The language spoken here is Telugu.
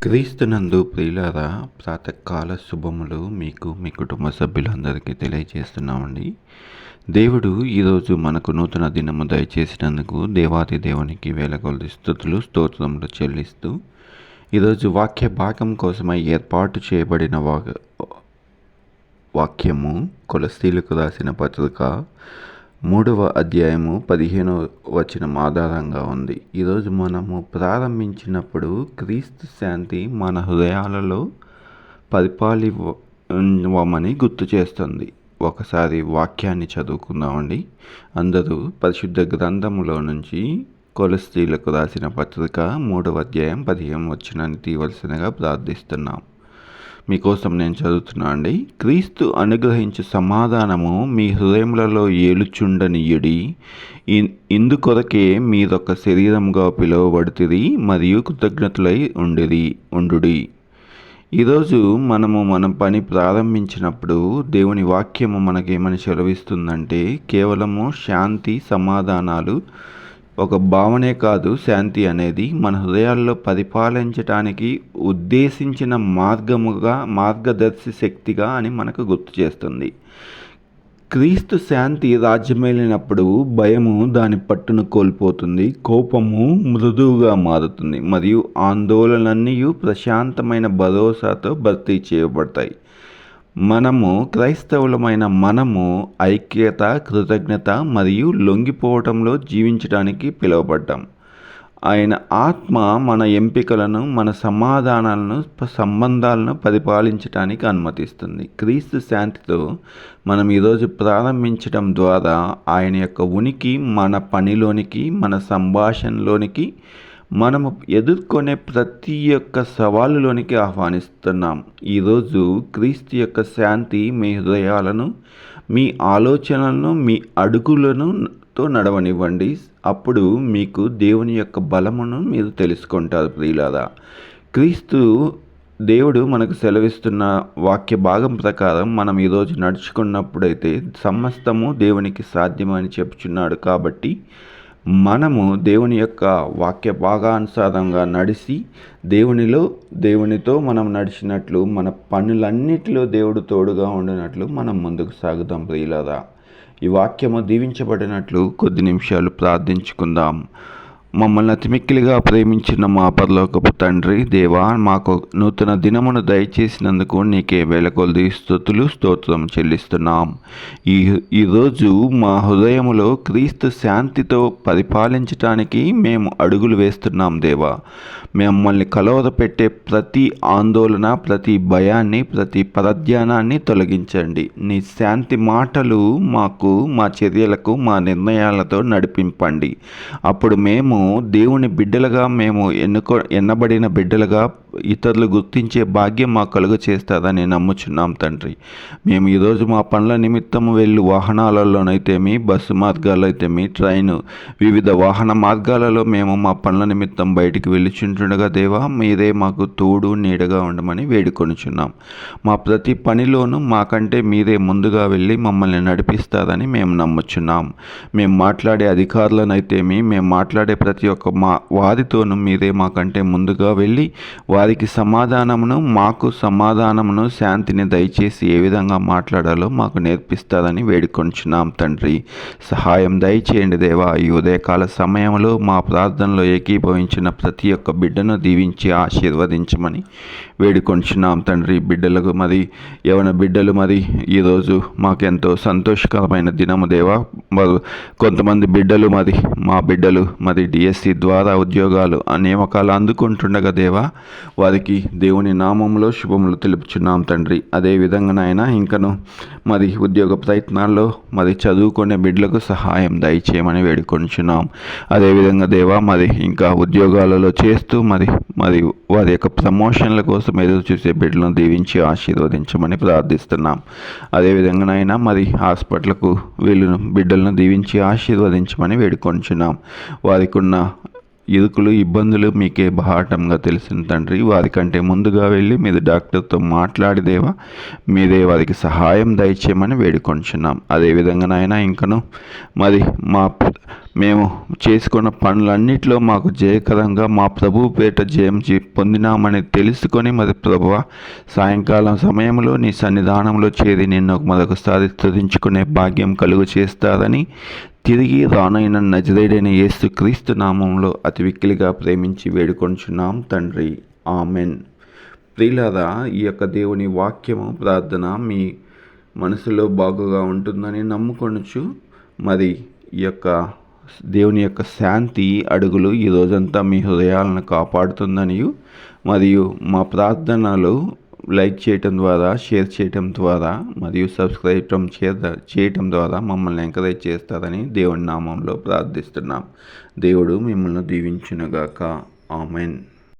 క్రీస్తునందు ప్రియులారా, ప్రాతకాల శుభములు మీకు మీ కుటుంబ సభ్యులందరికీ తెలియజేస్తున్నామండి. దేవుడు ఈరోజు మనకు నూతన దినము దయచేసినందుకు దేవాది దేవునికి వేలకొలది స్తుతులు స్తోత్రములు చెల్లిస్తూ ఈరోజు వాక్య భాగం కోసమై ఏర్పాటు చేయబడిన వాక్యము కొలస్సీలకు రాసిన పత్రిక 3వ అధ్యాయము 15వ వచనం ఆధారంగా ఉంది. ఈరోజు మనము ప్రారంభించినప్పుడు క్రీస్తు శాంతి మన హృదయాలలో పరిపాలివ్వమని గుర్తు చేస్తుంది. ఒకసారి వాక్యాన్ని చదువుకుందామండి. అందరూ పరిశుద్ధ గ్రంథములో నుంచి కొలస్సీలకు రాసిన పత్రిక 3వ అధ్యాయం 15వ వచనాన్ని తీయవలసినగా ప్రార్థిస్తున్నాం. మీకోసం నేను చదువుతున్నా అండి. క్రీస్తు అనుగ్రహించు సమాధానము మీ హృదయములలో ఏలుచుండనియుడి. ఇందుకొరకే మీరొక శరీరముగా పిలువబడుతుంది మరియు కృతజ్ఞతలై ఉండుడి. ఈరోజు మన పని ప్రారంభించినప్పుడు దేవుని వాక్యము మనకేమని సెలవిస్తుందంటే, కేవలము శాంతి సమాధానాలు ఒక భావనే కాదు. శాంతి అనేది మన హృదయాల్లో పరిపాలించటానికి ఉద్దేశించిన మార్గదర్శి శక్తిగా అని మనకు గుర్తు చేస్తుంది. క్రీస్తు శాంతి రాజ్యమేలినప్పుడు భయము దాని పట్టును కోల్పోతుంది, కోపము మృదువుగా మారుతుంది మరియు ఆందోళనలన్నీ ప్రశాంతమైన భరోసాతో భర్తీ చేయబడతాయి. క్రైస్తవులమైన మనము ఐక్యత, కృతజ్ఞత మరియు లొంగిపోవటంలో జీవించడానికి పిలువబడ్డాం. ఆయన ఆత్మ మన ఎంపికలను, మన సంబంధాలను పరిపాలించడానికి అనుమతిస్తుంది. క్రీస్తు శాంతితో మనం ఈరోజు ప్రారంభించడం ద్వారా ఆయన యొక్క ఉనికి మన పనిలోనికి, మన సంభాషణలోనికి, మనము ఎదుర్కొనే ప్రతి ఒక్క సవాలులోనికి ఆహ్వానిస్తున్నాం. ఈరోజు క్రీస్తు యొక్క శాంతి మీ హృదయాలను, మీ ఆలోచనలను, మీ అడుగులతో నడవనివ్వండి. అప్పుడు మీకు దేవుని యొక్క బలమును మీరు తెలుసుకుంటారు. ప్రియులారా, దేవుడు మనకు సెలవిస్తున్న వాక్య భాగం ప్రకారం మనం ఈరోజు నడుచుకున్నప్పుడైతే సమస్తము దేవునికి సాధ్యమని చెప్పుచున్నాడు. కాబట్టి మనము దేవుని యొక్క వాక్య భాగానుసారంగా నడిచి దేవునితో మనం నడిచినట్లు, మన పనులన్నిటిలో దేవుడు తోడుగా ఉండినట్లు మనం ముందుకు సాగుదాం. ప్రియులారా, ఈ వాక్యము దీవించబడినట్లు కొద్ది నిమిషాలు ప్రార్థించుకుందాం. మమ్మల్ని అతిమిక్కిలిగా ప్రేమించిన మా పరలోకపు తండ్రి, దేవా, మాకు నూతన దినమును దయచేసినందుకు నీకే వేలకొలది స్తుతులు స్తోత్రం చెల్లిస్తున్నాం. ఈరోజు మా హృదయములో క్రీస్తు శాంతితో పరిపాలించటానికి మేము అడుగులు వేస్తున్నాం. దేవా, మమ్మల్ని కలవరపెట్టే ప్రతి ఆందోళన, ప్రతి భయాన్ని, ప్రతి పరధ్యానాన్ని తొలగించండి. నీ శాంతి మాటలు మాకు, మా చర్యలకు, మా నిర్ణయాలతో నడిపింపండి. అప్పుడు మేము దేవుని బిడ్డలుగా, మేము ఎన్నబడిన బిడ్డలుగా ఇతరులు గుర్తించే భాగ్యం మాకు కలుగు చేస్తారని నమ్ముచున్నాం తండ్రి. మేము ఈరోజు మా పనుల నిమిత్తము వెళ్ళి వాహనాలలోనైతేమి, బస్సు మార్గాల్లో అయితేమి, ట్రైను, వివిధ వాహన మార్గాలలో మేము మా పనుల నిమిత్తం బయటికి వెళ్ళుచుంటుండగా దేవా, మీరే మాకు తోడు నీడగా ఉండమని వేడుకొనుచున్నాం. మా ప్రతి పనిలోనూ మాకంటే మీరే ముందుగా వెళ్ళి మమ్మల్ని నడిపిస్తారని మేము నమ్ముచున్నాం. మేము మాట్లాడే అధికారులనైతేమి, మేము మాట్లాడే ప్రతి ఒక్క వారితోనూ మీరే మాకంటే ముందుగా వెళ్ళి వారికి సమాధానమును, మాకు సమాధానమును, శాంతిని దయచేసి ఏ విధంగా మాట్లాడాలో మాకు నేర్పిస్తారని వేడుకొంచున్నాం తండ్రి. సహాయం దయచేయండి దేవా. ఈ ఉదయకాల సమయంలో మా ప్రార్థనలో ఏకీభవించిన ప్రతి ఒక్క బిడ్డను దీవించి ఆశీర్వదించమని వేడుకొంచున్నాం తండ్రి. బిడ్డలకు యవన బిడ్డలు ఈరోజు మాకెంతో సంతోషకరమైన దినము దేవా. కొంతమంది బిడ్డలు మా బిడ్డలు డిఎస్సి ద్వారా ఉద్యోగాలు, నియామకాలు అందుకుంటుండగా దేవా, వారికి దేవుని నామంలో శుభములు తెలుపుచున్నాం తండ్రి. అదేవిధంగా నాయన, ఇంకను ఉద్యోగ ప్రయత్నాల్లో చదువుకునే బిడ్డలకు సహాయం దయచేయమని వేడుకొంచున్నాం. అదేవిధంగా దేవా, ఇంకా ఉద్యోగాలలో చేస్తూ వారి యొక్క ప్రమోషన్ల కోసం ఎదురు చూసే బిడ్డలను దీవించి ఆశీర్వదించమని ప్రార్థిస్తున్నాం. అదేవిధంగా నాయన, హాస్పిటల్కు బిడ్డలను దీవించి ఆశీర్వదించమని వేడుకొంచున్నాం. వారికి ఉన్న ఇరుకులు, ఇబ్బందులు మీకే బాహాటంగా తెలిసిన తండ్రి. వారికంటే ముందుగా వెళ్ళి మీరు డాక్టర్తో మాట్లాడిదేవా, మీరే వారికి సహాయం దయచేయమని వేడుకొంచున్నాం. అదేవిధంగా నాయన, ఇంకను మేము చేసుకున్న పనులన్నిటిలో మాకు జయకరంగా మా ప్రభు పేట జయం పొందినామని తెలుసుకొని మరి ప్రభువా, సాయంకాలం సమయంలో నీ సన్నిధానంలో చేరి నిన్ను మరొకసారి స్తుతించుకునే భాగ్యం కలుగు చేస్తారని తిరిగి రానైన నజరేయుడైన యేసు క్రీస్తు నామంలో అతి విక్కిలిగా ప్రేమించి వేడుకొంచున్నాం తండ్రి. ఆమెన్. ప్రియులారా, ఈ యొక్క దేవుని వాక్యము ప్రార్థన మీ మనసులో బాగుగా ఉంటుందని నమ్ముకొనుచు మరి ఈ యొక్క దేవుని యొక్క శాంతి అడుగులు ఈ రోజంతా మీ హృదయాలను కాపాడుతుందని మరియు మా ప్రార్థనలు లైక్ చేయటం ద్వారా, షేర్ చేయటం ద్వారా మరియు సబ్స్క్రైబ్ చేయటం ద్వారా మమ్మల్ని ఎంకరేజ్ చేస్తారని దేవుని నామంలో ప్రార్థిస్తున్నాం. దేవుడు మిమ్మల్ని దీవించునుగాక. ఆమెన్.